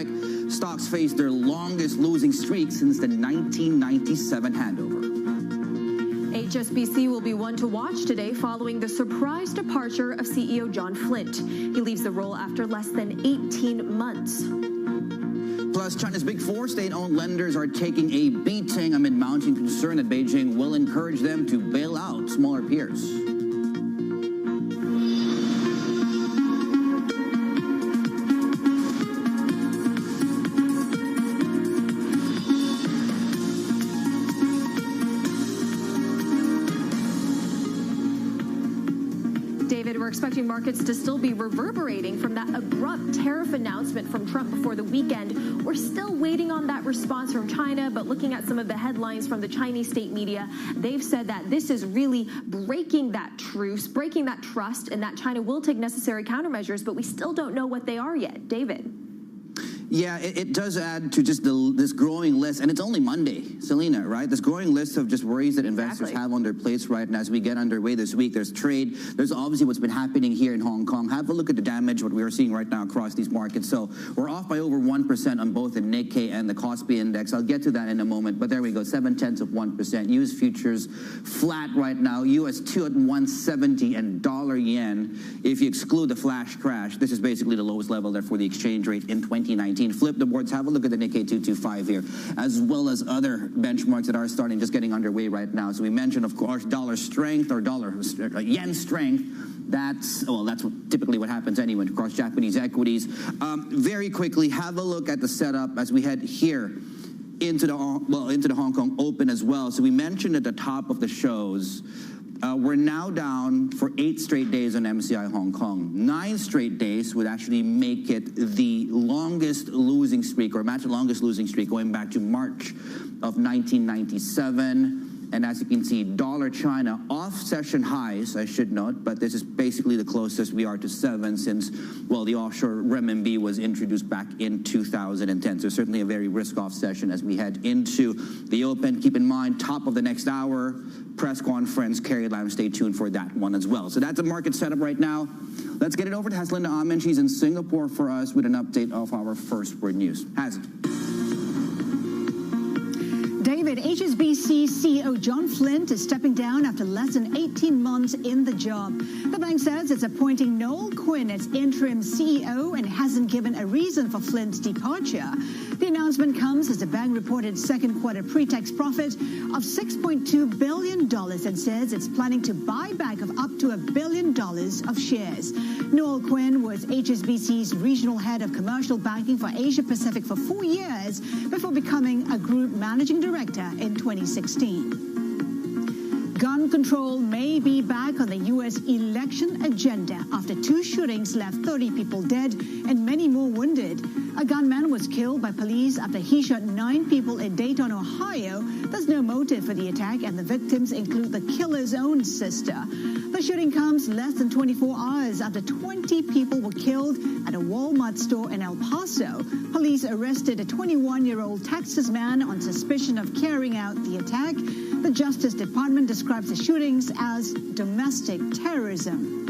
strike. Stocks face their longest losing streak since the 1997 handover. HSBC will be one to watch today following the surprise departure of CEO John Flint. He leaves the role after less than 18 months. Plus, China's big four state-owned lenders are taking a beating amid mounting concern that Beijing will encourage them to bail out smaller peers. We're expecting markets to still be reverberating from that abrupt tariff announcement from Trump before the weekend. We're still waiting on that response from China, but looking at some of the headlines from the Chinese state media, they've said that this is really breaking that truce, breaking that trust, and that China will take necessary countermeasures, but we still don't know what they are yet. David. Yeah, it does add to just this growing list, and it's only Monday, Selena, right? This growing list of just worries that investors have on their plates, right? And as we get underway this week, there's trade. There's obviously what's been happening here in Hong Kong. Have a look at the damage, what we are seeing right now across these markets. So we're off by over 1% on both the Nikkei and the Kospi index. I'll get to that in a moment, but there we go, 0.7%. U.S. futures flat right now. U.S. 2 at 170 and dollar yen. If you exclude the flash crash, this is basically the lowest level there for the exchange rate in 2019. Flip the boards, have a look at the Nikkei 225 here, as well as other benchmarks that are starting, just getting underway right now. So we mentioned, of course, dollar strength or yen strength. That's typically what happens anyway across Japanese equities. Very quickly, have a look at the setup as we head here into the Hong Kong Open as well. So we mentioned at the top of the shows, we're now down for 8 straight days on MSCI Hong Kong. 9 straight days would actually make it the longest losing streak, or match the longest losing streak going back to March of 1997. And as you can see, dollar China off session highs, I should note, but this is basically the closest we are to 7 since, well, the offshore renminbi was introduced back in 2010. So certainly a very risk-off session as we head into the Open. Keep in mind, top of the next hour, press conference, Carrie Lam, stay tuned for that one as well. So that's the market setup right now. Let's get it over to Haslinda Amin. She's in Singapore for us with an update of our first word news. Has it? David, HSBC CEO John Flint is stepping down after less than 18 months in the job. The bank says it's appointing Noel Quinn as interim CEO and hasn't given a reason for Flint's departure. The announcement comes as the bank reported second quarter pre-tax profit of $6.2 billion and says it's planning to buy back of up to $1 billion of shares. Noel Quinn was HSBC's regional head of commercial banking for Asia Pacific for 4 years before becoming a group managing director in 2016. Gun control may be back on the U.S. election agenda after 2 shootings left 30 people dead and many more wounded. A gunman was killed by police after he shot 9 people in Dayton, Ohio. There's no motive for the attack, and the victims include the killer's own sister. The shooting comes less than 24 hours after 20 people were killed at a Walmart store in El Paso. Police arrested a 21-year-old Texas man on suspicion of carrying out the attack. The Justice Department describes the shootings as domestic terrorism.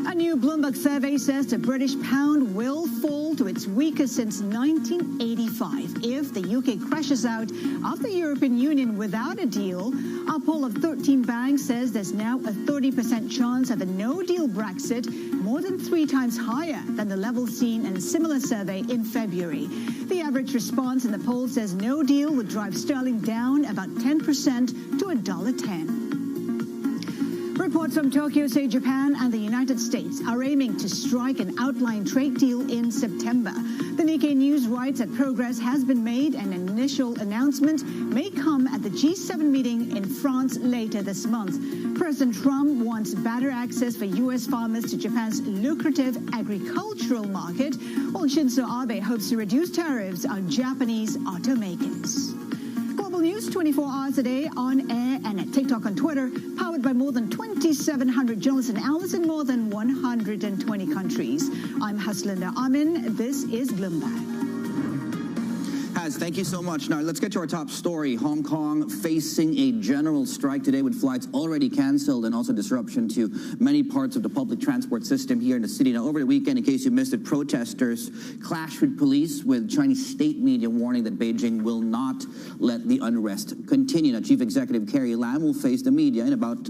A new Bloomberg survey says the British pound will fall to its weakest since 1985 if the UK crashes out of the European Union without a deal. A poll of 13 banks says there's now a 30% chance of a no-deal Brexit, more than 3 times higher than the level seen in a similar survey in February. The average response in the poll says no deal would drive sterling down about 10% to $1.10. Reports from Tokyo say Japan and the United States are aiming to strike an outline trade deal in September. The Nikkei News writes that progress has been made and an initial announcement may come at the G7 meeting in France later this month. President Trump wants better access for U.S. farmers to Japan's lucrative agricultural market, while Shinzo Abe hopes to reduce tariffs on Japanese automakers. Global News 24 hours a day on air and at TikTok and Twitter, powered by more than 2,700 journalists and analysts in more than 120 countries. I'm Haslinda Amin. This is Bloomberg. Naz, thank you so much. Now, let's get to our top story. Hong Kong facing a general strike today with flights already canceled and also disruption to many parts of the public transport system here in the city. Now, over the weekend, in case you missed it, protesters clashed with police, with Chinese state media warning that Beijing will not let the unrest continue. Now, Chief Executive Carrie Lam will face the media in about,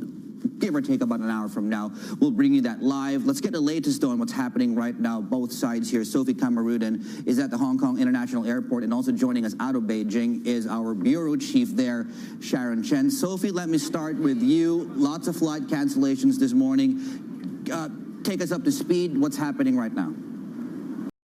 give or take, about an hour from now. We'll bring you that live. Let's get the latest on what's happening right now, both sides here. Sophie Kamarudin is at the Hong Kong International Airport, and also joining us out of Beijing is our bureau chief there, Sharon Chen. Sophie, let me start with you. Lots of flight cancellations this morning. Take us up to speed. What's happening right now?